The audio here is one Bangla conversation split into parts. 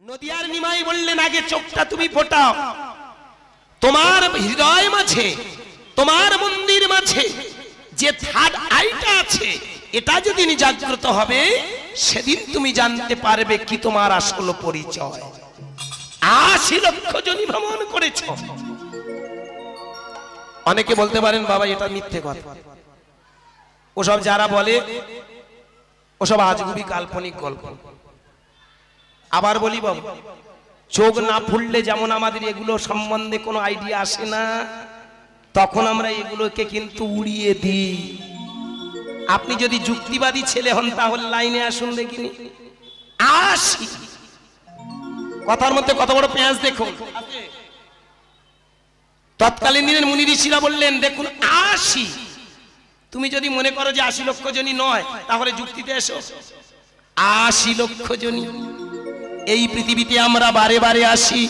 নদিয়ার নিমাই বললেন আগে চোখটা তুমি ফোটাও, তোমার হৃদয় মাঝে তোমার মন্দির মাঝে যে থার্ড আইটা আছে এটা যেদিন জাগ্রত হবে সেদিন তুমি জানতে পারবে কি তোমার আসল পরিচয়। ৮০ লক্ষ জনি ভ্রমণ করেছ। অনেকে বলতে পারেন বাবা এটা মিথ্যে কথা, ওসব যারা বলে ওসব আজগুবি কাল্পনিক গল্প। আবার বলি বাবা, চোখ না ফুললে যেমন আমাদের এগুলো সম্বন্ধে কোনো আইডিয়া আসে না, তখন আমরা এগুলোকে কিন্তু উড়িয়ে দিই। আপনি যদি যুক্তিবাদী ছেলে হন তাহলে লাইনে আসুন দেখিনি। ৮০ কথার মধ্যে কত বড় পেঁয়াজ দেখুন। তৎকালীন দিনের মুনি ঋষিরা বললেন দেখুন ৮০, তুমি যদি মনে করো যে ৮০ লক্ষ জনি নয় তাহলে যুক্তিতে এসো। ৮০ লক্ষ জনি এই পৃথিবীতে আমরা বারে বারে আসি,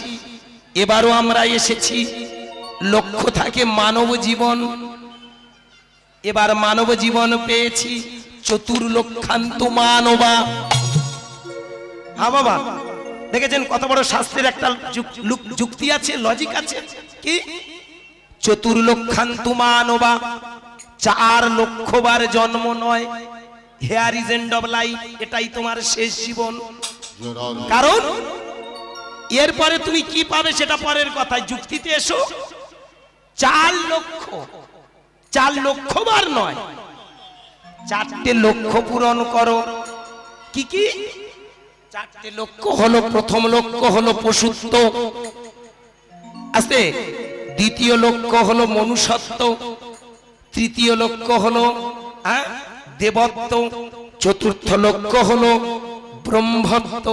এবারও আমরা এসেছি। লক্ষ্য থাকে মানব জীবন, এবার মানব জীবন পেয়েছি। চতুর্লক্ষান্ত মানবা। হ্যাঁ বাবা, দেখেছেন কত বড় শাস্ত্রের একটা যুক্তি আছে, লজিক আছে। কি? চতুর্লক্ষান্ত মানবা, ৪ লক্ষবার জন্ম নয়। Hair is end of life, এটাই তোমার শেষ জীবন। কারণ এরপরে তুমি কি পাবে সেটা পরের কথা, যুক্তিতে এসো। ৪ লক্ষবার নয়, ৪টে লক্ষ্য পূরণ করো। কি কি ৪টে লক্ষ্য হলো? প্রথম লক্ষ্য হলো পশুত্ব, আছে। দ্বিতীয় লক্ষ্য হলো মনুষ্যত্ব, তৃতীয় লক্ষ্য হলো দেবত্ব, চতুর্থ লক্ষ্য হলো ব্রহ্মত্ব।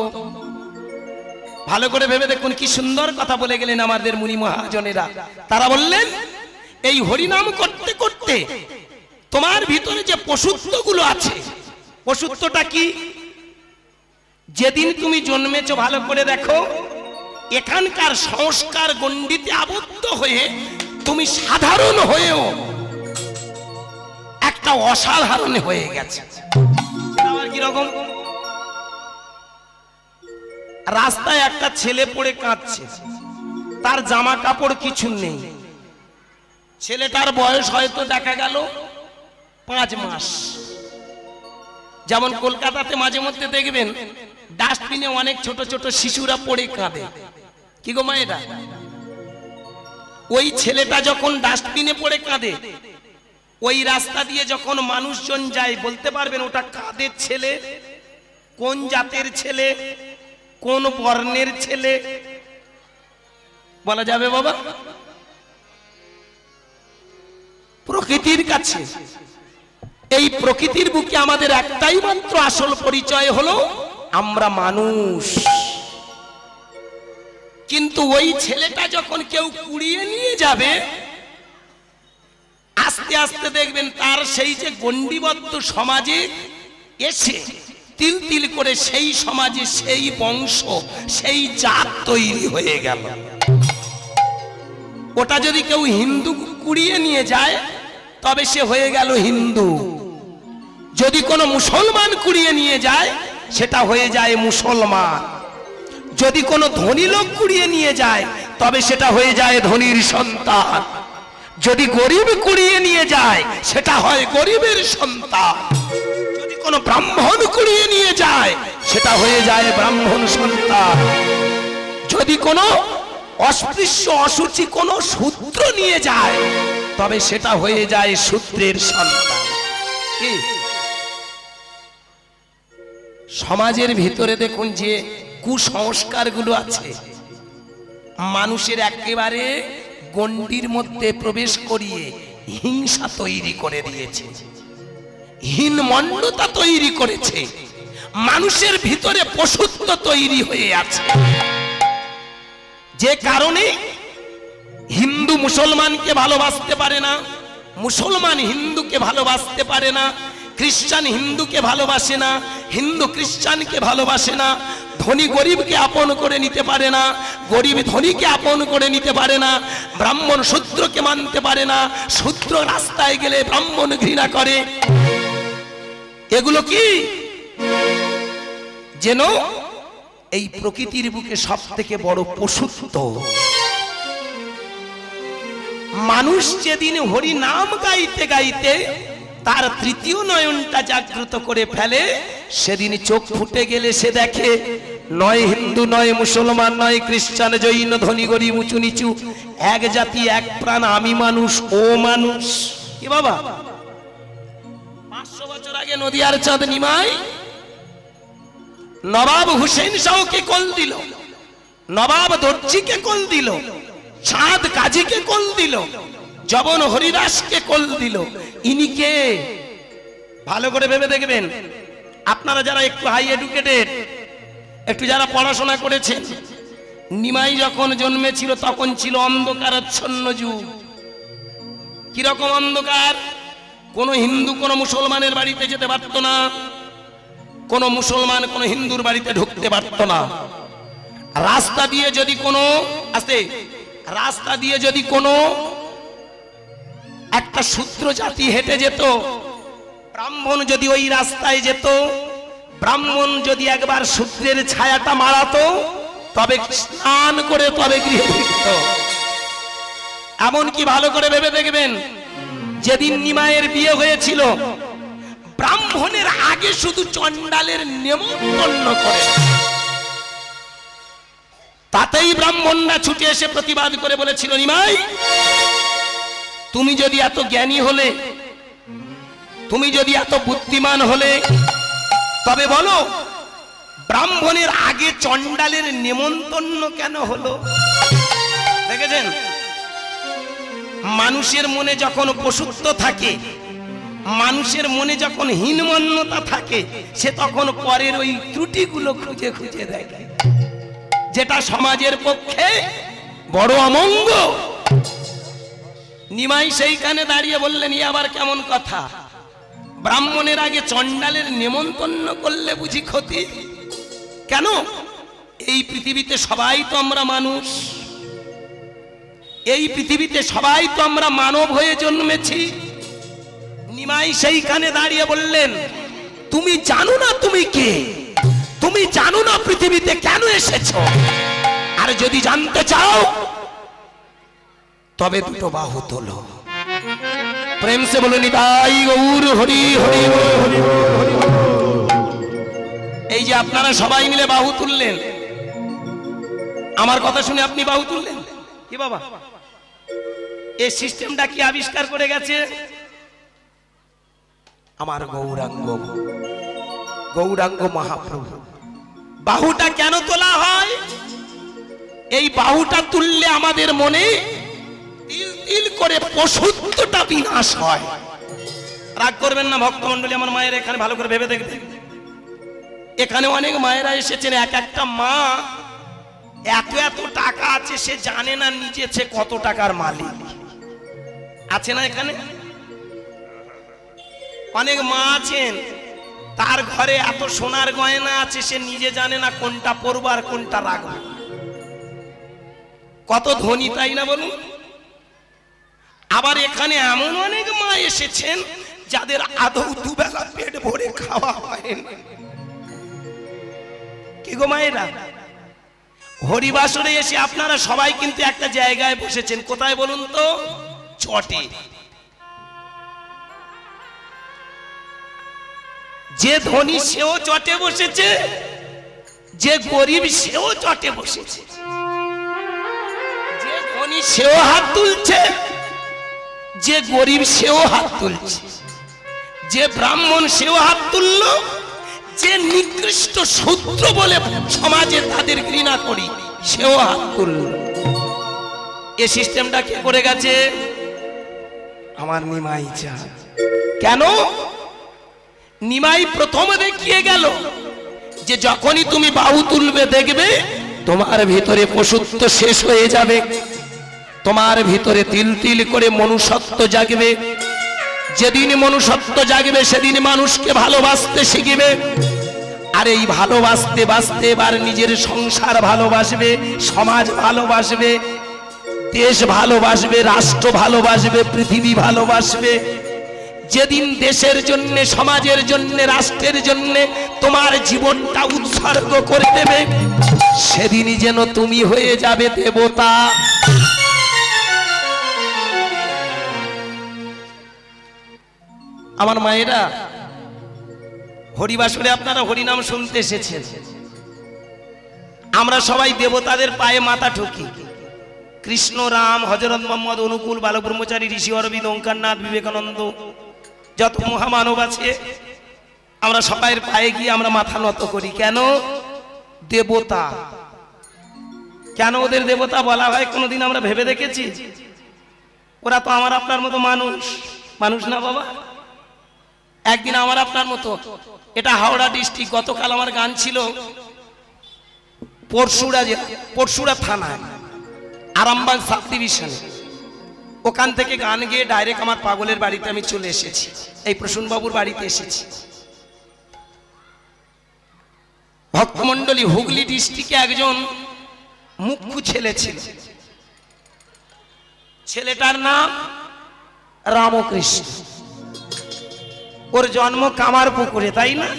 ভালো করে ভেবে দেখুন কি সুন্দর কথা বলে গেলেন আমাদের মুনি মহাজনেরা। তারা বললেন এই হরিনাম করতে করতে তোমার ভিতরে যে পশুত্ব গুলো আছে, পশুত্বটা কি? যেদিন তুমি জন্মেছো ভালো করে দেখো, এখানকার সংস্কার গণ্ডিতে আবদ্ধ হয়ে তুমি সাধারণ হয়েও একটা অসাধারণ হয়ে গেছে। কিরকম? রাস্তায় একটা ছেলে পড়ে কাঁদছে, তার জামা কাপড় কিছু নেই। ছেলেটার বয়স হয়তো দেখা গেল 5 মাস। যেমন কলকাতাতে মাঝে মধ্যে দেখবেন ডাস্টবিনে অনেক ছোট ছোট শিশুরা পড়ে কাঁদে। কি গো মায়েরা? ওই ছেলেটা যখন ডাস্টবিনে পড়ে কাঁদে, ওই রাস্তা দিয়ে যখন মানুষজন যায় বলতে পারবেন ওটা কাদের ছেলে, কোন জাতের ছেলে, কোন বর্ণের ছেলে? বলা যাবে বাবা? প্রকৃতির কাছে, এই প্রকৃতির বুকে আমাদের একটাই মাত্র আসল পরিচয় হলো আমরা মানুষ। কিন্তু ওই ছেলেটা যখন কেউ কুড়িয়ে নিয়ে যাবে, আস্তে আস্তে দেখবেন তার সেই যে গণ্ডিবদ্ধ সমাজে এসে তিল তিল করে সেই সমাজে সেই বংশ সেই জাত তৈরি হয়ে গেল। ওটা যদি কেউ হিন্দু কুড়িয়ে নিয়ে যায় তবে সে হয়ে গেল হিন্দু। যদি কোনো মুসলমান কুড়িয়ে নিয়ে যায় সেটা হয়ে যায় মুসলমান। যদি কোনো ধনী লোক কুড়িয়ে নিয়ে যায় তবে সেটা হয়ে যায় ধনীর সন্তান। যদি গরিব কুড়িয়ে নিয়ে যায় সেটা হয় গরিবের সন্তান। যদি কোনো ব্রাহ্মণ কুড়িয়ে নিয়ে যায় সেটা হয়ে যায় ব্রাহ্মণ সন্তান। যদি কোনো অস্পৃশ্য অসুচি কোনো শূদ্র নিয়ে যায় তবে সেটা হয়ে যায় শূদ্রের সন্তান। কি সমাজের ভিতরে দেখুন যে কুসংস্কারগুলো আছে, মানুষের একেবারে গণ্ডির মধ্যে প্রবেশ করিয়ে হিংসা তৈরি করে দিয়েছে, হীনমন্যতা তৈরি করেছে। মানুষের ভিতরে পশুত্ব তৈরি হয়ে আছে, যে কারণে হিন্দু মুসলমানকে ভালোবাসতে পারে না, মুসলমান হিন্দুকে ভালোবাসতে পারে না, খ্রিস্টান হিন্দুকে ভালোবাসে না, হিন্দু খ্রিস্টানকে ভালোবাসে না, ধনী গরিবকে আপন করে নিতে পারে না, গরিব ধনীকে আপন করে নিতে পারে না, ব্রাহ্মণ শূদ্রকে মানতে পারে না, শূদ্র রাস্তায় গেলে ব্রাহ্মণ ঘৃণা করে। এগুলো কি? যেন এই প্রকৃতির বুকে সব থেকে বড় পশুত্ব। মানুষ যেদিন হরি নাম গাইতে গাইতে তার তৃতীয় নয়নটা জাগ্রত করে ফেলে, সেদিন চোখ ফুটে গেলে সে দেখে নয় হিন্দু, নয় মুসলমান, নয় খ্রিস্টান, জৈন, ধনী গরিব, উঁচু নিচু, এক জাতি, এক প্রাণ, আমি মানুষ, ও মানুষ। কি বাবা, 500 বছর আগে নদিয়ার চাঁদ নিমাই নবাব হুসেন শাহকে কল দিল, নবাব দর্জিকে কল দিল, চাঁদ কাজীকে কল দিল, জবন হরিদাসকে কল দিল। ইনি কে? ভালো করে ভেবে দেখবেন। আপনারা যারা একটু হাই এডুকেটেড, একটু যারা পড়াশোনা করেছেন, নিমাই যখন জন্মেছিল তখন ছিল অন্ধকারাচ্ছন্ন যুগ। কিরকম অন্ধকার? কোনো হিন্দু কোনো মুসলমানের বাড়িতে যেতে পারত না, কোনো মুসলমান কোনো হিন্দুর বাড়িতে ঢুকতে পারত না। রাস্তা দিয়ে যদি কোনো একটা শূদ্র জাতি হেঁটে যেত, ব্রাহ্মণ যদি ওই রাস্তায় যেত, ব্রাহ্মণ যদি একবার শূদ্রের ছায়াটা মারাতো, তবে স্নান করে তবে গৃহে ফিরত। এমনকি ভালো করে ভেবে দেখবেন, যেদিন নিমাইয়ের বিয়ে হয়েছিল, ব্রাহ্মণের আগে শুধু চণ্ডালের নেমন্তন্ন করে, তাতেই ব্রাহ্মণরা ছুটে এসে প্রতিবাদ করে বলেছিল, নিমাই তুমি যদি এত জ্ঞানী হলে, তুমি যদি এত বুদ্ধিমান হলে, তবে বলো ব্রাহ্মণের আগে চণ্ডালের নেমন্তন্ন কেন হলো? দেখেছেন, মানুষের মনে যখন পশুত্ব থাকে, মানুষের মনে যখন হীনমন্যতা থাকে, সে তখন পরের ওই ত্রুটিগুলো খুঁজে খুঁজে দেখে, যেটা সমাজের পক্ষে বড় অমঙ্গল। নিমাই সেইখানে দাঁড়িয়ে বললেন, ই আবার কেমন কথা? ব্রাহ্মণের আগে চণ্ডালের নেমন্তন্ন করলে বুঝি ক্ষতি? কেন? এই পৃথিবীতে সবাই তো আমরা মানুষ, এই পৃথিবীতে সবাই তো আমরা মানব হয়ে জন্মেছি। নিমাই সেইখানে দাঁড়িয়ে বললেন, তুমি জানো না তুমি কে? তুমি জানো না পৃথিবীতে কেন এসেছো? আর যদি জানতে চাও তবে দুটো বাহু তোলো, প্রেম সে বলো নিতাই গৌর হরি হরি হরি। এই যে আপনারা সবাই মিলে বাহু তুললেন, আমার কথা শুনে আপনি বাহু তুললেন। কি বাবা, এই সিস্টেমটা কি আবিষ্কার করে গেছে? আমার গৌরাঙ্গ, গৌরাঙ্গ মহাপ্রভু। বাহুটা কেন তোলা হয়? এই বাহুটা তুললে আমাদের মনে তিল তিল করে পশুত্বটা বিনাশ হয়। রাগ করবেন না ভক্তমণ্ডলী, আমার মায়ের এখানে ভালো করে ভেবে দেখবেন। এখানে অনেক মায়েরা এসেছেন, এক একটা মা এত এত টাকা আছে, সে জানে না নিজে সে কত টাকার মালিক আছে না। এখানে অনেক মা আছেন, তার ঘরে এত সোনার গয়না আছে, সে নিজে জানে না কোনটা পরবো আর কোনটা রাখবো। কত ধনী, তাই না বলুন? আবার এখানে এমন অনেক মা এসেছেন যাদের আদৌ দুবেলা পেট ভরে খাওয়া হয় না। কি গো মায়েরা, হরিবাসরে এসে আপনারা সবাই কিন্তু একটা জায়গায় বসেছেন। কোথায় বলুন তো? চটে। যে ধনী সেও চটে বসেছে, যে গরিব সেও চটে বসেছে। যে ধনী সেও হাত তুলছে, যে গরিব সেও হাত তুলছে, যে ব্রাহ্মণ সেও হাত তুলল, যে নিকৃষ্ট শূদ্র বলে সমাজে তাদের ঘৃণা করি সেও হাত তুলল। এই সিস্টেমটা কে করে গেছে? আমার নিমাই চা। কেন? নিমাই প্রথম দেখিয়ে গেল যে যখনই তুমি বাহু তুলবে, দেখবে তোমার ভিতরে পশুত্ব শেষ হয়ে যাবে, তোমার ভিতরে তিল তিল করে মনুষ্যত্ব জাগবে। যেদিন মনুষ্যত্ব জাগবে সেদিন মানুষকে ভালোবাসতে শিখবে। আর এই ভালোবাসতে বাসতে এবার নিজের সংসার ভালোবাসবে, সমাজ ভালোবাসবে, দেশ ভালোবাসবে, রাষ্ট্র ভালোবাসবে, পৃথিবী ভালোবাসবে। যেদিন দেশের জন্য, সমাজের জন্য, রাষ্ট্রের জন্য তোমার জীবনটা উৎসর্গ করে দেবে, সেদিনই যেন তুমি হয়ে যাবে দেবতা। আমার মায়েরা, হরিবাসরে আপনারা হরিনাম শুনতে এসেছেন। আমরা সবাই দেবতাদের পায়ে মাথা ঠুকি। কৃষ্ণ, রাম, হযরত মুহাম্মদ, অনুকূল, বালক ব্রহ্মচারী, ঋষি অরবিন্দ, ওঙ্কারনাথ, বিবেকানন্দ, যত মহামানব আছে আমরা সবাই পায়ে গিয়ে আমরা মাথা নত করি। কেন? দেবতা। কেন ওদের দেবতা বলা হয় কোনোদিন আমরা ভেবে দেখেছি? ওরা তো আমার আপনার মতো মানুষ, মানুষ না বাবা? একদিন আমার আপনার মতো, এটা হাওড়া ডিস্ট্রিক্ট, গতকাল আমার গান ছিল পরশুরা থানায়, আরামবাগ সাব ডিভিশন। ওখান থেকে গান গেয়ে ডাইরেক্ট আমার পাগলের বাড়িতে আমি চলে এসেছি, এই প্রসূনবাবুর বাড়িতে এসেছি। ভক্তমন্ডলী, হুগলি ডিস্ট্রিক্টে একজন মুখ্য ছেলে ছিল। ছেলেটার নাম রামকৃষ্ণ। ওর জন্ম কামারপুকুরে, তাই না?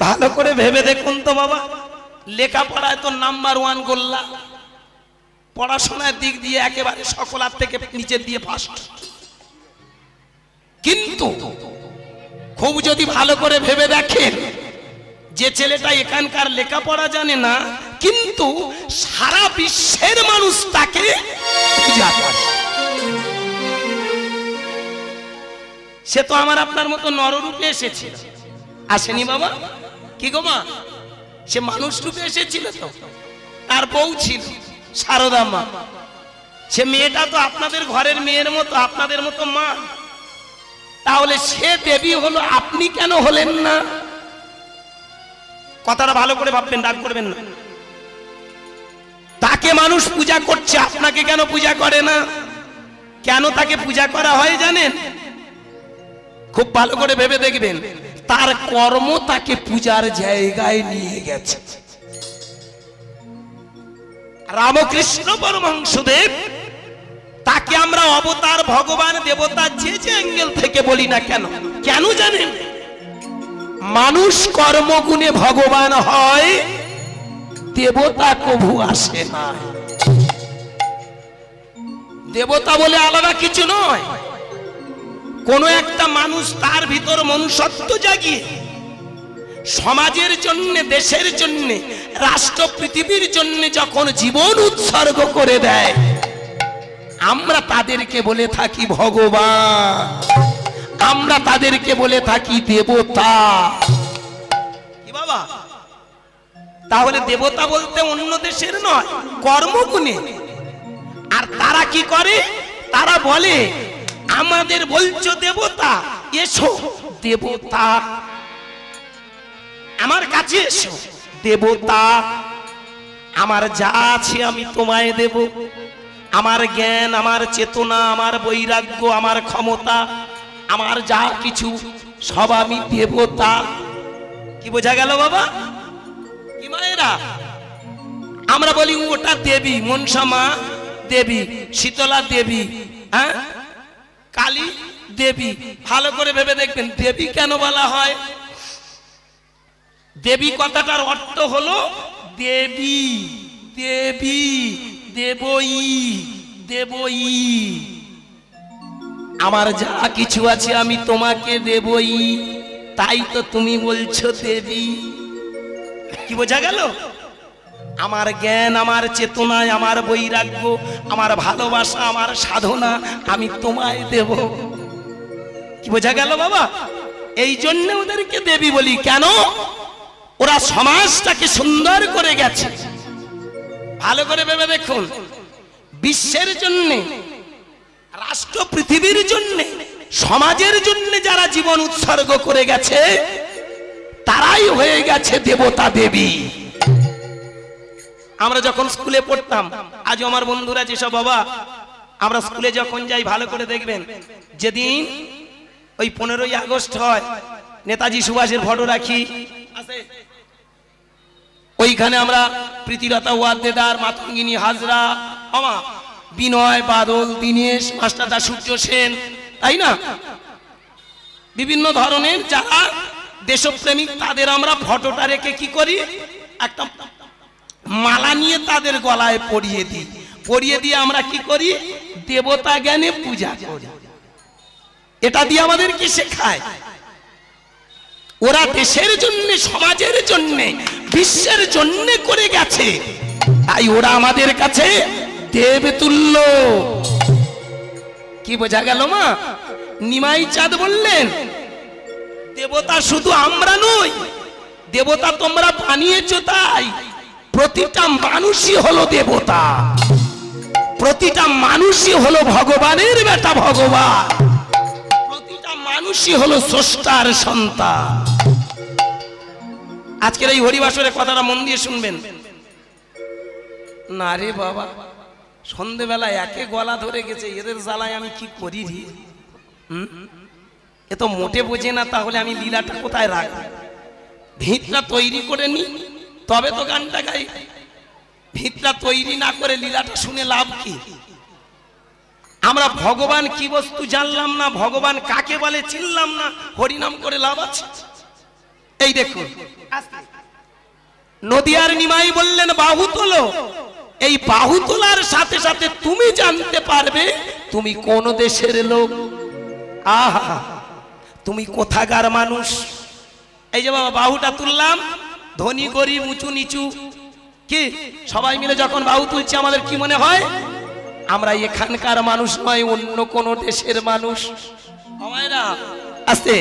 ভালো করে ভেবে দেখুন তো বাবা, লেখাপড়ায় তো নাম্বার 1 গোল্লা, পড়াশোনার দিক দিয়ে একেবারে সকলার থেকে নিচের দিয়ে ফার্স্ট। কিন্তু খুব যদি ভালো করে ভেবে দেখেন, যে ছেলেটা এখানকার লেখাপড়া জানে না, কিন্তু সারা বিশ্বের মানুষ তাকে পূজা করে। সে তো আমার আপনার মতো নররূপে এসেছিল, আসেনি বাবা? কি গো মা, সে মানুষ রূপে এসেছিল তো। তার বউ ছিল সারদা মা। সে মেয়েটা তো আপনাদের ঘরের মেয়ের মতো, আপনাদের মতো মা। তাহলে সে দেবী হলো, আপনি কেন হলেন না? কথাটা ভালো করে ভাববেন, রাগ করবেন না। তাকে মানুষ পূজা করছে, আপনাকে কেন পূজা করে না? কেন তাকে পূজা করা হয় জানেন? খুব ভালো করে ভেবে দেখবেন, তার কর্ম তাকে পূজার জায়গায় নিয়ে গেছে। রামকৃষ্ণ পরমহংসদেব, তাকে আমরা অবতার, ভগবান, দেবতা, যে যে অ্যাঙ্গেল থেকে বলি না কেন, কেন জানেন? মানুষ কর্মগুণে ভগবান হয়, দেবতা কভু আসে না। দেবতা বলে আলাদা কিছু নয়। কোন একটা মানুষ তার ভিতর মনুষ্যত্ব জাগিয়ে সমাজের জন্য, দেশের জন্য, রাষ্ট্র, পৃথিবীর জন্য যখন জীবন উৎসর্গ করে দেয়, আমরা তাদেরকে বলে থাকি ভগবান, আমরা তাদেরকে বলে থাকি দেবতা। কি বাবা? তাহলে দেবতা বলতে অন্য দেশের নয়, কর্মগুণে। আর তারা কি করে? তারা বলে, আমাদের বলছো দেবতা, এসো দেবতা, আমার কাছে এসো দেবতা, আমার যা আছে আমি তোমায় দেব। আমার জ্ঞান, আমার চেতনা, আমার বৈরাগ্য, আমার ক্ষমতা, আমার যা কিছু সব আমি দেবতা। কি বোঝা গেল বাবা? কি মায়েরা? আমরা বলি ওটা দেবী, মনসা মা দেবী, শীতলা দেবী, হ্যাঁ, কালী দেবী। ভালো করে ভেবে দেখবেন, দেবী কেন বলা হয়? দেবী কথাটার অর্থ হলো দেবী, দেবী, দেবই, দেবই। আমার যা কিছু আছে আমি তোমাকে দেবই, তাই তো তুমি বলছো দেবী। কি বোঝা গেল? আমার জ্ঞান, আমার চেতনায়, আমার বৈরাগ্য, আমার ভালোবাসা, আমার সাধনা আমি তোমায় দেব। কি বোঝা গেল বাবা? এই জন্য ওদেরকে দেবী বলি। কেন? ওরা সমাজটাকে সুন্দর করে গেছে। ভালো করে ভেবে দেখুন, বিশ্বের জন্য, রাষ্ট্র, পৃথিবীর জন্য, সমাজের জন্য যারা জীবন উৎসর্গ করে গেছে, তারাই হয়ে গেছে দেবতা, দেবী। আমরা যখন স্কুলে পড়তাম, আজও আমার বন্ধুরা যেসব বাবা, আমরা স্কুলে যখন যাই, ভালো করে দেখবেন, যেদিন ওই 15ই আগস্ট হয়, নেতাজি সুভাষের ফটো রাখি, ওইখানে আমরা প্রীতিলতা ওয়াদ্দেদার, মাতঙ্গিনী হাজরা, বিনয়, বাদল, দীনেশ, মাস্টারদা, সূর্য সেন, তাই না? বিভিন্ন ধরনের যারা দেশপ্রেমিক, তাদের আমরা ফটোটা রেখে কি করি? একটা মালা নিয়ে তাদের গলায় পরিয়ে দিই, পরিয়ে দিয়ে আমরা কি করি? দেবতা জ্ঞানে পূজা করি। এটা দিয়ে আমাদের কি শেখায়? ওরা দেশের জন্য, সমাজের জন্য, বিশ্বের জন্য করে গেছে, তাই ওরা আমাদের কাছে দেবতুল্য। কি বোঝা গেল মা? নিমাই চাঁদ বললেন দেবতা শুধু আমরা নই, দেবতা তোমরা বানিয়েছো, তাই প্রতিটা মানুষই হলো দেবতা, প্রতিটা মানুষই হলো ভগবানের বেটা ভগবান, প্রতিটা মানুষই হলো স্রষ্টার সন্তান। আজকের এই হরিবাসরের কথাটা মন দিয়ে শুনবেন। না রে বাবা, সন্ধেবেলা একে গলা ধরে গেছে, এদের জ্বালায় আমি কি করি রে? এ তো মোটে বোঝে না, তাহলে আমি লীলাটা কোথায় রাখবো? ভিতটা তৈরি করে নি, তবে তো গানটা গাই। ভিতটা তৈরি না করে লীলাটা শুনে লাভ কি? আমরা ভগবান কি বস্তু জানলাম না, ভগবান কাকে বলে চিনলাম না, হরিনাম করে লাভ আছে? এই দেখুন, নদিয়ার নিমাই বললেন বাহু তোলো। এই বাহু তোলার সাথে সাথে তুমি জানতে পারবে তুমি কোন দেশের লোক। আহা, তুমি কোথাকার মানুষ। এই যে বাবা বাহুটা তুললাম, ধনী গরিব উঁচু নিচু কি সবাই মিলে যখন বাহু তুলছি আমাদের কি মনে হয়? আমরা এখানকার মানুষ নয়, অন্য কোন দেশের মানুষ। আস্তে,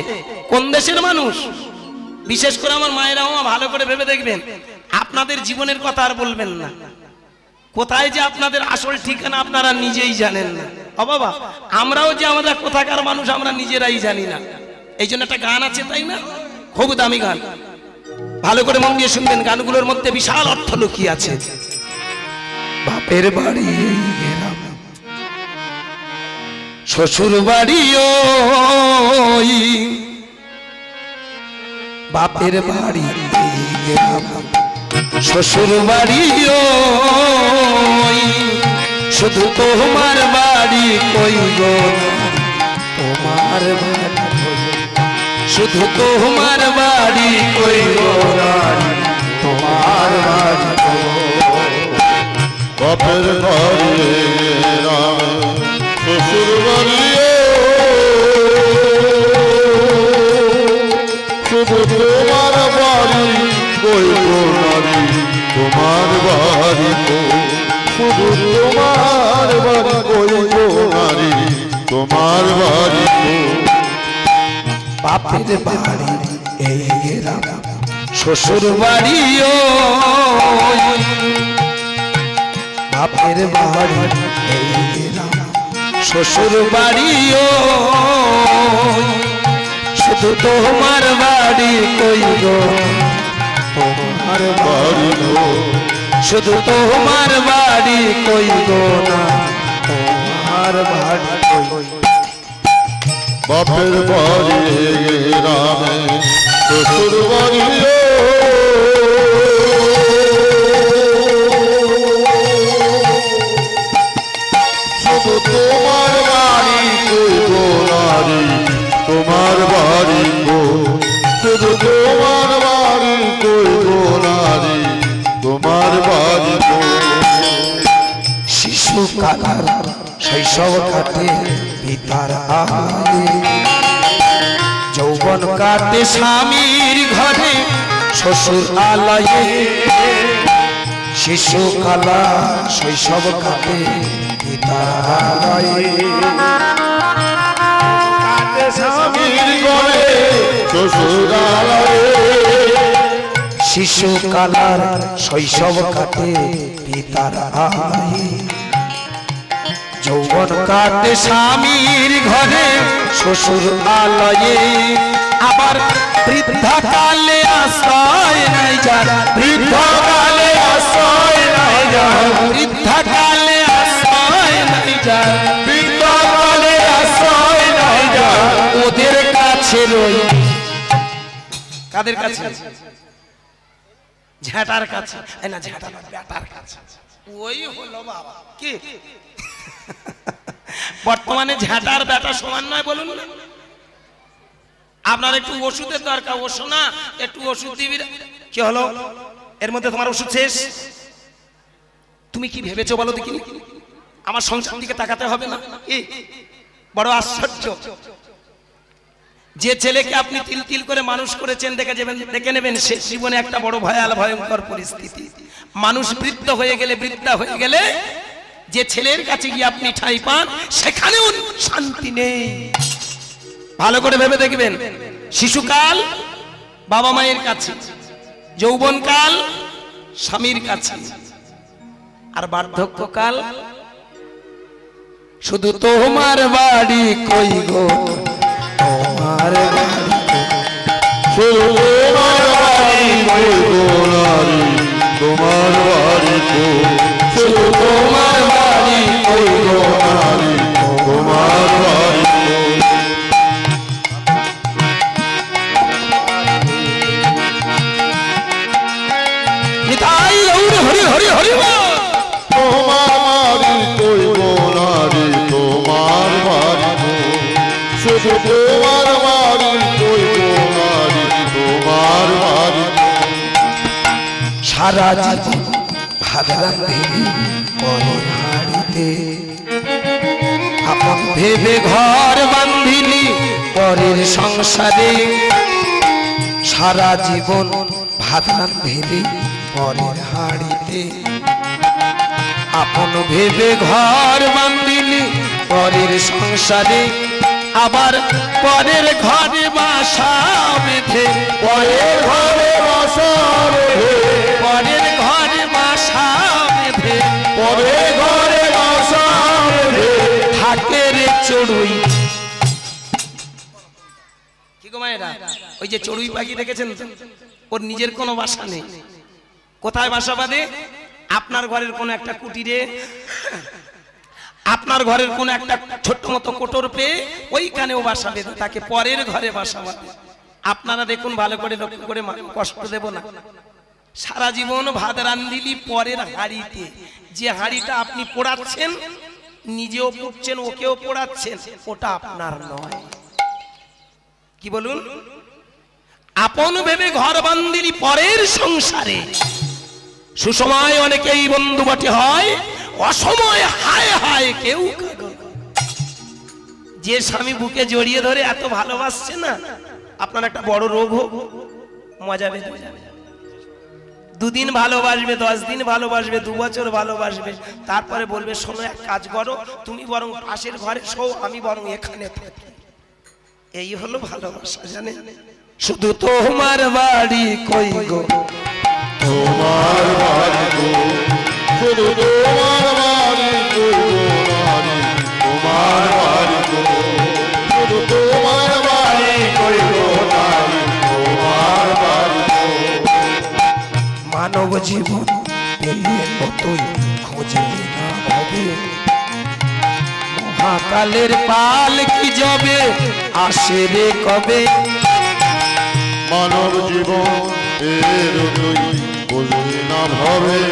কোন দেশের মানুষ? বিশেষ করে আমার মায়েরা ভালো করে ভেবে দেখবেন, আপনাদের জীবনের কথা আর বলবেন না। কোথায় যে আপনাদের আসল ঠিকানা আপনারা নিজেই জানেন না। ও বাবা, আমরাও যে আমরা কোথাকার মানুষ আমরা নিজেরাই জানি না। এই জন্য একটা গান আছে, তাই না? খুব দামি গান, ভালো করে মন দিয়ে শুনবেন। গানগুলোর মধ্যে বিশাল অর্থ লুকিয়ে আছে। বাপের বাড়ি শ্বশুর বাড়ি ওই, বাপের বাড়ি শ্বশুর বাড়ি ওই, শুধু তোমার বাড়ি কই গো, তোমার বাড়ি শুধু তোমার বাড়ি কই গো, তোমার বাড়ি বাপের বাড়ি শ্বশুর বাড়ি শুধু তোমার বাড়ি কই গো নারী, তোমার বাড়ি শুধু তোমার বাড়ি কই গো নারী, তোমার বাড়ি। বাপের বাড়ি এই গ্রাম শ্বশুর বাড়ি ওই, বাপের বাড়ি এই গ্রাম শ্বশুর বাড়ি ওই, শুধু তোমার বাড়ি কই গো, তোমার বাড়ি শুধু তোমার বাড়ি কই গো না, তোমার বাড়ি কই। বাপের বাড়ি রামে শ্বশুর বাড়ি শুধু তোমার বাড়ি কই গো নারী, তোমার বাড়ি গো শুধু তোমার বাড়ি কই গো নারী, তোমার বাড়ি গো। শিশু কালার শৈশব কাটে পিতার আহারে, যৌবন কাটে স্বামীর ঘরে শ্বশুর আলয়ে, শিশু কালা শৈশব কাটে পিতার আলয়ে, কাটে স্বামীর ঘরে শ্বশুর আলয়ে, শিশু কালার শৈশব কাটে পিতার আলয়ে, যৌবন কাটে স্বামীর ঘরে শ্বশুর আলয়ে, আবার বৃদ্ধা কালে আশ্রয় নাই যার, বৃদ্ধা কালে আশ্রয় নাই যার, বৃদ্ধা কালে আশ্রয় নাই যার, বৃদ্ধা কালে আশ্রয় নাই যার, ওদের কাছে রই। কাদের কাছে? ঝ্যাটার কাছে। না, ঝ্যাটা না, ব্যাটার কাছে। ওই হলো বাবা। কি বর্তমানে ঝ্যাটার ব্যাটা সমান নয় বলুন না? আপনার একটু ওষুধের দরকার, ওষুধ না একটু ওষুধ দিবি, কি হলো? এর মধ্যে তোমার ওষুধ শেষ। তুমি কি ভেবেছো বলো দেখি, আমার সংসার দিকে তাকাতে হবে না? বড় আশ্চর্য, যে ছেলেকে আপনি তিল তিল করে মানুষ করেছেন, দেখে নেবেন শেষ জীবনে একটা বড় ভয়ঙ্কর পরিস্থিতি। মানুষ বৃদ্ধ হয়ে গেলে যে ছেলের কাছে গিয়ে আপনি ঠাঁই পান, সেখানেও শান্তি নেই। ভালো করে ভেবে দেখবেন, শিশুকাল বাবা মায়ের কাছে, যৌবনকাল স্বামীর কাছে, আর বার্ধক্যকাল শুধু তোমার বাড়ি কই গো, তোমার বাড়ি শুধু তোমার বাড়ি কই গো নারী, তোমার বাড়ি কই, শুধু তোমার বাড়ি কই গো নারী, তোমার বাড়ি কই। নিতাই গৌর হরি হরি হরি বল। তোমার বাড়ি কই গো নারী, তোমার বাড়ি কই, শুধু তোমার বাড়ি কই গো নারী, তোমার বাড়ি কই। সারা জীবন ভাত রাঁধেলি পরের হাড়িতে, আপন ভেবে ঘর বাঁধিলি পরের সংসারে। সারা জীবন ভাত রাঁধেলি পরের হাড়িতে, আপন ভেবে ঘর বাঁধিলি পরের সংসারে। আবার পরের ঘরে বাসা বেঁধে, পরের ঘরে বাসা বেঁধে, পরের ঘরে বাসা বেঁধে, পরের ঘরে বাসা বেঁধে থাকে রে চড়ুই। কি গো মায়েরা, ওই যে চড়ুই পাখি দেখেছেন তো, ওর নিজের কোনো বাসা নেই। কোথায় বাসা বাঁধে? আপনার ঘরের কোনো একটা কুটিরে, আপনার ঘরের কোনো একটা ছোট্ট মতো কোটর পেয়ে ওইখানেও বাসা বেঁধে তাকে পরের ঘরে বাসা বাঁধে। আপনারা দেখুন ভালো করে, লক্ষ্য করে, কষ্ট দেব না। সারা জীবন ভাত রাঁধিলি পরের হাঁড়িতে, যে হাঁড়িটা আপনি পোড়াচ্ছেন, নিজেও পুড়ছেন, ওকেও পোড়াচ্ছেন, ওটা আপনার নয়। কি বলুন? আপন ভেবে ঘর বাঁধিলি পরের সংসারে। সুসময় অনেকেই বন্ধু বটে হয়, অসময় হায় হায় কেউ কাঁদে। যে স্বামী বুকে জড়িয়ে ধরে এত ভালোবাসছে না, আপনার একটা বড় রোগ হোক, মজা বেঁধে যাবে। দুদিন ভালোবাসবে, 10 দিন ভালোবাসবে, 2 বছর ভালোবাসবে, তারপরে বলবে শোনো এক কাজ করো, তুমি বরং পাশের ঘরে শো, আমি বরং এখানে থাকি। এই হলো ভালোবাসা, জানেন? শুধু তোমার বাড়ি কই গো, তোমার বাড়ি কই, শুধু তোমার বাড়ি কই গো নারী, তোমার বাড়ি কই, শুধু তোমার বাড়ি কই গো নারী, তোমার বাড়ি কই। মানব জীবন পেলে কতই খোঁজে না ভাবে, মহাকালের পাল কি যাবে আসে রে কবে। মানব জীবন এর তুই বুঝবি না ভবে,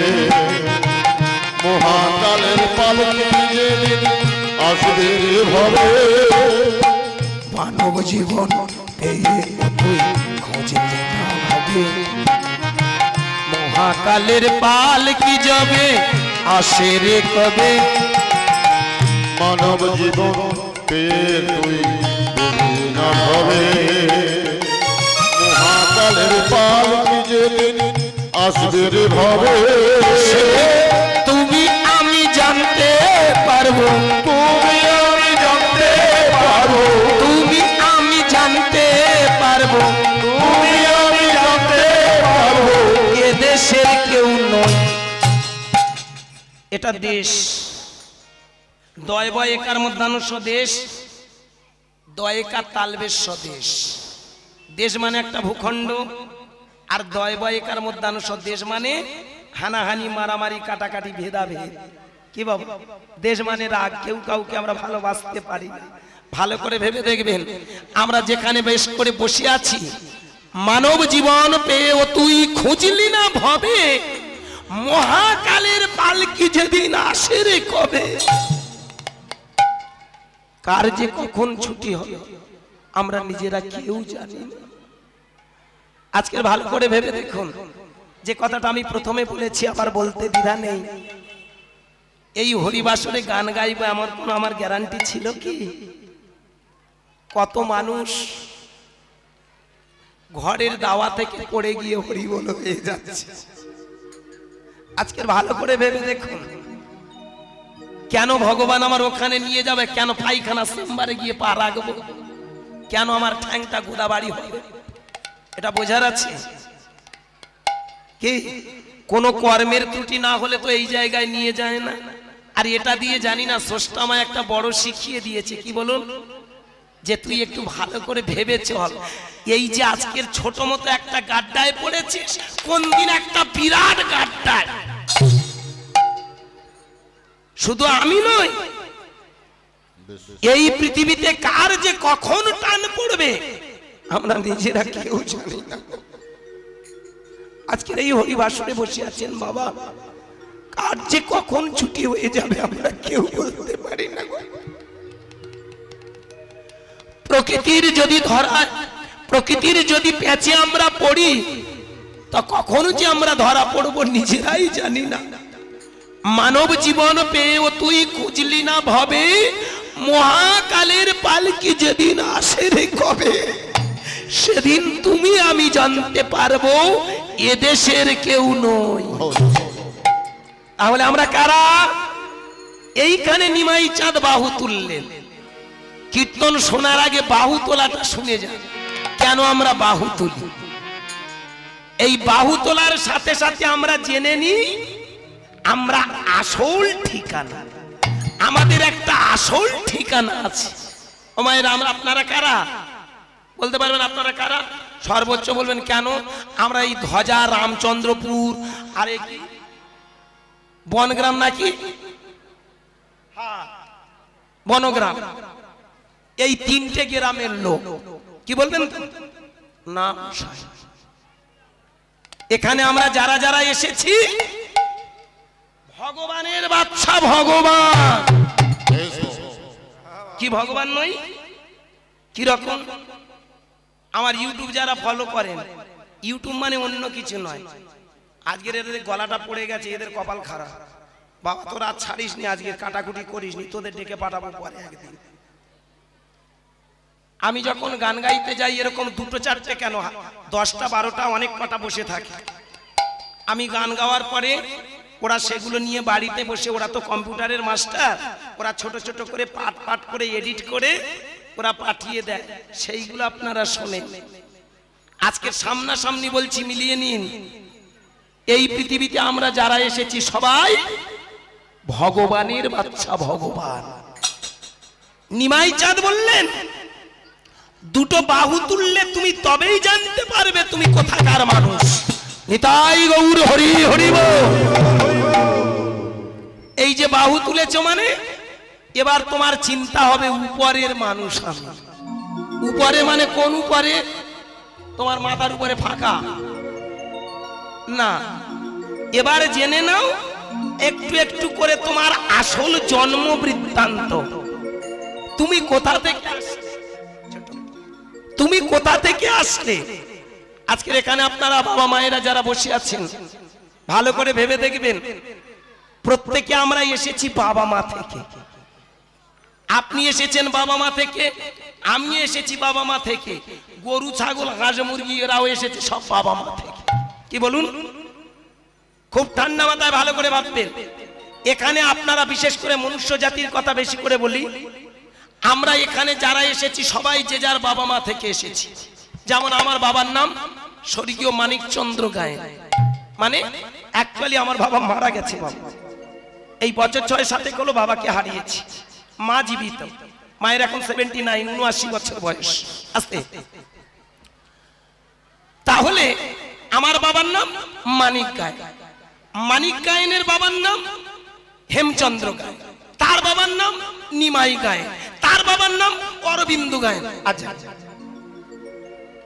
মহাকালের পালকি যেদিন আসবে ভবে। মানব জীবন পেয়ে তুই খোঁজে না ভাবে, মহাকালের পাল কি যাবে আসে রে কবে। মানব জীবন পেয়ে তুই বুঝবি না ভবে, মহাকালের পালকি যেদিন আসবে রে ভবে। তুমি আমি জানতে পারবো, তুমি আমি জানতে পারবো, তুমি আমি জানতে পারবো, তুমি আমি জানতে পারবো। এ দেশের কেউ নয়। এটা দেশ, দয় বয় একার মধ্যানুষ দেশ, দয় একার তালবেশ দেশ। দেশ মানে একটা ভূখণ্ড, আর দয় বয় একার মধ্যানুষ দেশ মানে হানাহানি, মারামারি, কাটাকাটি, ভেদাভেদ। কি বাবু, দেশ মানে রাগ, কেউ কাউকে আমরা ভালোবাসতে পারি না। ভালো করে ভেবে দেখবেন, আমরা যেখানে বেশ করে বসে আছি, মানব জীবন পেয়েও তুই খুঁজলি না ভবে, মহাকালের পালকি যেদিন আসে রে কবে। কার যে কখন ছুটি হবে আমরা নিজেরা কেউ জানি না। আজকের ভালো করে ভেবে দেখুন, যে কথাটা আমি প্রথমে বলেছি আবার বলতে দ্বিধা নেই, এই হরিবাসরে গান গাইবো আমার কোনো আমার গ্যারান্টি ছিল কি? কত মানুষ ঘরের দাওয়া থেকে পড়ে গিয়ে হরি বল হয়ে যাচ্ছে। আজকের ভালো করে ভেবে দেখুন, কেন ভগবান আমার ওখানে নিয়ে যাবে? কেন পায়খানা চেম্বারে গিয়ে পা রাখবো? কেন আমার ঠ্যাংটা গোদাবাড়ি হবে? এটা বোঝার আছে কি? কোন কর্মের ত্রুটি না হলে তো এই জায়গায় নিয়ে যায় না। আর এটা দিয়ে জানি না, স্রষ্টা আমায় একটা বড় শিখিয়ে দিয়েছে। কি বলুন? যে তুই একটু ভালো করে ভেবে চল, এই যে আজকের ছোট মতো একটা গাড্ডায় পড়েছিস, কোন দিন একটা বিরাট গাড্ডায়। শুধু আমি নই, এই পৃথিবীতে কার যে কখন টান পড়বে আমরা নিজেরা কেউ জানি না। আজকের এই হরিবাসরে বসে আছেন বাবা, কার যে কখন ছুটি হয়ে যাবে আমরা কেউ বলতে পারি না। প্রকৃতির যদি প্রকৃতির যদি প্যাচে আমরা পড়ি, তা কখনো যে আমরা ধরা পড়বো নিজেরাই জানি না। মানব জীবন পেয়েও তুই খুঁজলি না ভবে, মহাকালের পালকি যেদিন আসে রে কবে, সেদিন তুমি আমি জানতে পারবো এদেশের কেউ নই। তাহলে আমরা কারা? এইখানে নিমাই চাঁদ বাহু তুললেন। কীর্তন শোনার আগে বাহু তোলাটা শুনে যান। কেন আমরা বাহু তুলি? এই বাহু তোলার সাথে সাথে আমরা জেনে নিই আমরা আসল ঠিকানা, আমাদের একটা আসল ঠিকানা আছে। ও মায়েরা, আপনারা কারা? বলতে পারবেন আপনারা কারা? সর্বোচ্চ বলবেন কেন? আমরা এই ধ্বজা, রামচন্দ্রপুর, আর কি বনগ্রাম নাকি বনগ্রাম, এই তিনটে গ্রামের লোক। কি বলবেন না? এখানে আমরা যারা যারা এসেছি ভগবানের বাচ্চা। ভগবান কি ভগবান নই? কি রকম? আমার ইউটিউব যারা ফলো করেন, ইউটিউব মানে অন্য কিছু নয়। আজকের এদের গলাটা পড়ে গেছে, এদের কপাল খারাপ। বাবা তোরা আজ ছাড়িস নি, আজকে কাটাকুটি করিস নি, তোদের ডেকে পাঠাবো পরে একদিন। আমি যখন গান গাইতে যাই এরকম দুটো চারটে কেন 10টা 12টা অনেক কটা বসে থাকে। আমি গান গাওয়ার পরে ওরা সেগুলো নিয়ে বাড়িতে বসে, ওরা তো কম্পিউটারের মাস্টার, ওরা ছোট ছোট করে পাট পাট করে এডিট করে ওরা পাঠিয়ে দেয়, সেইগুলো আপনারা শোনেন। আজকে সামনাসামনি বলছি, মিলিয়ে নিন। এই পৃথিবীতে আমরা যারা এসেছি সবাই ভগবানের বাচ্চা। ভগবান নিমাই চাঁদ বললেন, দুটো বাহু তুললে তুমি তবেই জানতে পারবে তুমি কোথাকার মানুষ। নিতাই গৌর হরি হরি বল। এই যে বাহু তুলেছো মানে এবার তোমার চিন্তা হবে উপরের মানুষ আমি। উপরে মানে কোন উপরে? তোমার মাথার উপরে ফাঁকা না। এবার জেনে নাও একটু একটু করে তোমার আসল জন্ম বৃত্তান্ত। তুমি কোথা থেকে আসলে? তুমি কোথা থেকে আসলে? আজকের এখানে আপনারা বাবা মায়েরা যারা বসে আছেন ভালো করে ভেবে দেখবেন, প্রত্যেকে আমরা এসেছি বাবা মা থেকে। আপনি এসেছেন বাবা মা থেকে, আমি এসেছি বাবা মা থেকে, গরু ছাগল হাঁস মুরগি এরাও এসেছে সব বাবা মা থেকে। কি বলুন? খুব ঠান্ডা মাথায় ভালো করে ভাববেন। এখানে আপনারা বিশেষ করে মনুষ্য জাতির কথা বেশি করে বলি, আমরা এখানে যারা এসেছি সবাই যে যার বাবা মা থেকে এসেছি। যেমন আমার বাবার নাম স্বর্গীয় মানিকচন্দ্র গায়েন, মানে অ্যাকচুয়ালি আমার বাবা মারা গেছে। বাবা এই বছর 6-7 হলো বাবাকে হারিয়েছি। মা জীবিত, মায়ের এখন 79 79 বছর বয়স আসতে। তাহলে আমার বাবার নাম মানিক গায়েন, মানিক গায়েনের বাবার নাম হেমচন্দ্র গায়েন, তার বাবার নাম নিমাই গায়েন, তার বাবার নাম অরবিন্দ গায়েন। আচ্ছা,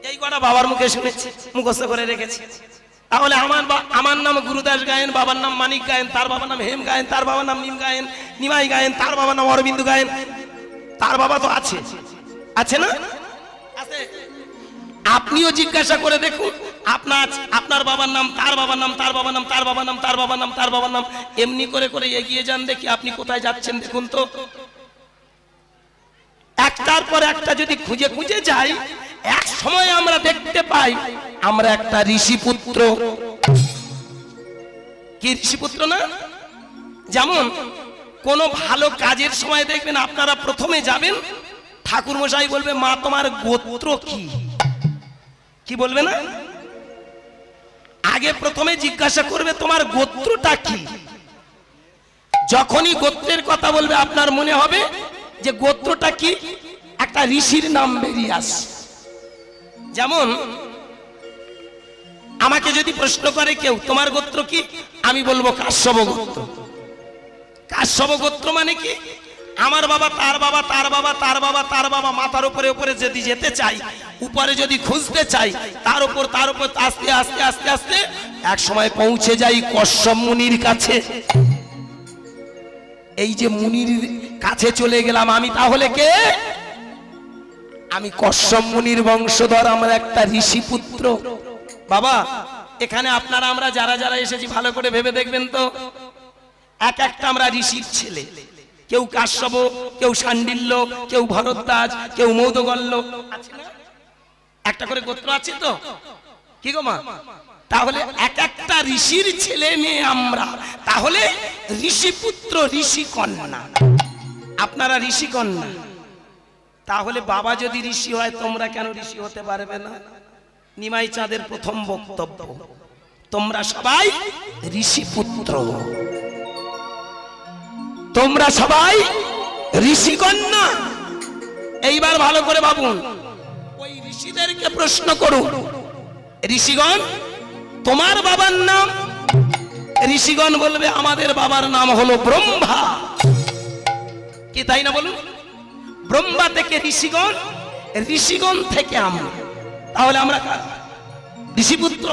এই কটা বাবার মুখে শুনেছি, মুখস্থ করে রেখেছি। তাহলে আমার নাম গুরুদাস গায়েন, বাবার নাম মানিক গায়েন, তার বাবার নাম হেম গায়েন, তার বাবার নাম নিম গায়েন, নিমাই গায়েন, তার বাবার নাম অরবিন্দ গায়েন। তার বাবা তো আছে, আছে না? আছে। আপনিও জিজ্ঞাসা করে দেখুন আপনার বাবার নাম, তার বাবার নাম, তার বাবার নাম, তার বাবার নাম, তার বাবার নাম, তার বাবার নাম, এমনি করে করে এগিয়ে যান, দেখি আপনি কোথায় যাচ্ছেন দেখুন তো। একটার পর একটা যদি খুঁজে খুঁজে যাই, এক সময় আমরা দেখতে পাই আমরা একটা ঋষিপুত্র। কি ঋষিপুত্র না? যেমন কোন ভালো কাজের সময় দেখবেন আপনারা প্রথমে যাবেন, ঠাকুর মশাই বলবে মা তোমার গোত্র কি? কি বলবে না? আগে প্রথমে জিজ্ঞাসা করবে তোমার গোত্রটা কি। যখনই গোত্রের কথা বলবে আপনার মনে হবে যে গোত্রটা কি, একটা ঋষির নাম বেরিয়ে আসে। যেমন আমাকে যদি প্রশ্ন করে কেউ তোমার গোত্র কি, আমি বলবো কাশ্যপ গোত্র। কাশ্যপ গোত্র মানে কি? আমার বাবা, তার বাবা, তার বাবা, তার বাবা, তার বাবা, মাথার উপরে উপরে যদি যেতে চাই, উপরে যদি খুঁজতে চাই, তার উপর আস্তে আস্তে আস্তে আস্তে এক সময় পৌঁছে যাই কশ্যপ মুনির কাছে। এই যে মুনির কাছে চলে গেলাম, আমি তাহলে কে? আমি কশ্যপ মুনির বংশধর, আমরা একটা ঋষিপুত্র। বাবা এখানে আপনারা আমরা যারা যারা এসেছি ভালো করে ভেবে দেখবেন তো, এক একটা আমরা ঋষির ছেলে। কেউ কাশ্যপ, কেউ শাণ্ডিল্য, কেউ ভরদ্বাজ, কেউ মৌদগল্য, একটা করে গোত্র আছে তো, কি গো মা? তাহলে এক একটা ঋষির ছেলে মেয়ে আমরা, তাহলে ঋষিপুত্র, ঋষি কন্যা। আপনারা ঋষি কন্যা, তাহলে বাবা যদি ঋষি হয় তোমরা কেন ঋষি হতে পারবে না? নিমাই চাঁদের প্রথম বক্তব্য, তোমরা সবাই ঋষিপুত্র, তোমরা সবাই ঋষি কন্যা। এইবার ভালো করে ভাবুন, ওই ঋষিদেরকে প্রশ্ন করুন, ঋষিগণ তোমার বাবার নাম? ঋষিগণ বলবে আমাদের বাবার নাম হলো ব্রহ্মা। কি তাই না বলুন? ব্রহ্মা থেকে ঋষিগণ, ঋষিগণ থেকে আমরা, তাহলে আমরা ঋষিপুত্র।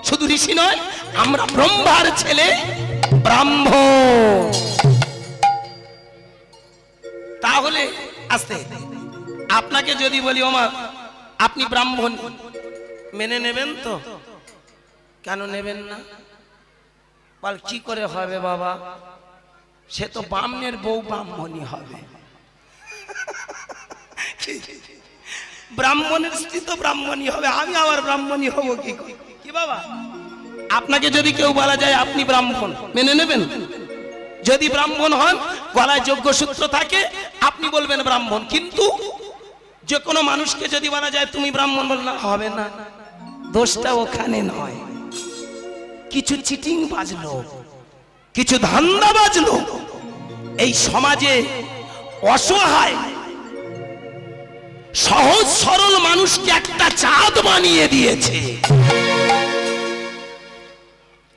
শুধু ঋষি নয়, আমরা ব্রহ্মার ছেলে ব্রাহ্মণ। তাহলে আস্তে আপনাকে যদি বলি ওমা আপনি ব্রাহ্মণ, মেনে নেবেন তো? কেন নেবেন না? বল কি করে হবে বাবা? সে তো ব্রাহ্মণের বউ ব্রাহ্মণই হবে। ব্রাহ্মণের স্ত্রী তো ব্রাহ্মণই হবে, আমি আবার ব্রাহ্মণই হব কি? কি বাবা? আপনাকে যদি কেউ বলা যায় আপনি ব্রাহ্মণ, মেনে নেবেন? যদি ব্রাহ্মণ হন, গলায় যোগ্যসূত্র থাকে, আপনি বলবেন ব্রাহ্মণ। কিন্তু যে কোনো মানুষকে যদি বলা যায় তুমি ব্রাহ্মণ, বললে হবে না। দোষটা ওখানে নয়, কিছু চিটিং বাজলো, কিছু ধান্দা বাজলো। এই সমাজে অসহায় সহজ সরল মানুষকে একটা চাঁদ বানিয়ে দিয়েছে।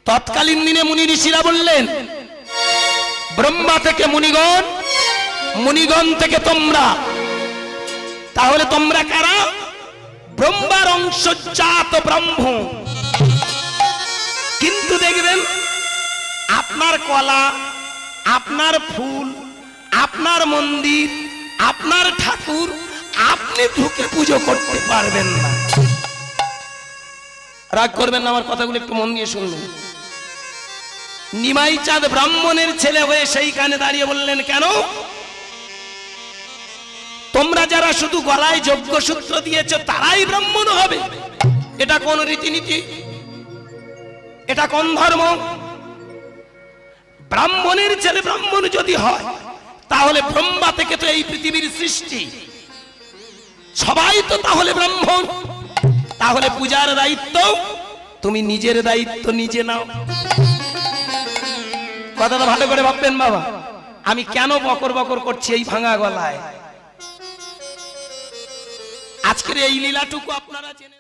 তৎকালীন দিনে মুনি ঋষিরা বললেন ব্রহ্মা থেকে মুনিগণ, মুনিগণ থেকে তোমরা। তাহলে তোমরা কারা? ব্রহ্মার অংশজাত ব্রহ্ম। কিন্তু দেখবেন আপনার কলা, আপনার ফুল, আপনার মন্দির, আপনার ঠাকুর আপনি ঢুকে পুজো করতে পারবেন না। রাগ করবেন না, আমার কথাগুলো একটু মন দিয়ে শুনবেন। নিমাই চাঁদ ব্রাহ্মণের ছেলে হয়ে সেইখানে দাঁড়িয়ে বললেন কেন? তোমরা যারা শুধু গলায় যোগ্যসূত্র দিয়েছ তারাই ব্রাহ্মণ হবে? এটা কোন রীতিনীতি? এটা কোন ধর্ম? ব্রাহ্মণের ছেলে ব্রাহ্মণ যদি হয়, তাহলে ব্রহ্মা থেকে তো এই পৃথিবীর সৃষ্টি, সবাই তো তাহলে ব্রাহ্মণ। তাহলে পূজার দায়িত্ব তুমি নিজের দায়িত্ব নিজে নাও। কথাটা ভালো করে ভাববেন বাবা। আমি কেন বকর বকর করছি এই ভাঙা গলায়? আজকের এই লীলাটুকু আপনারা জেনে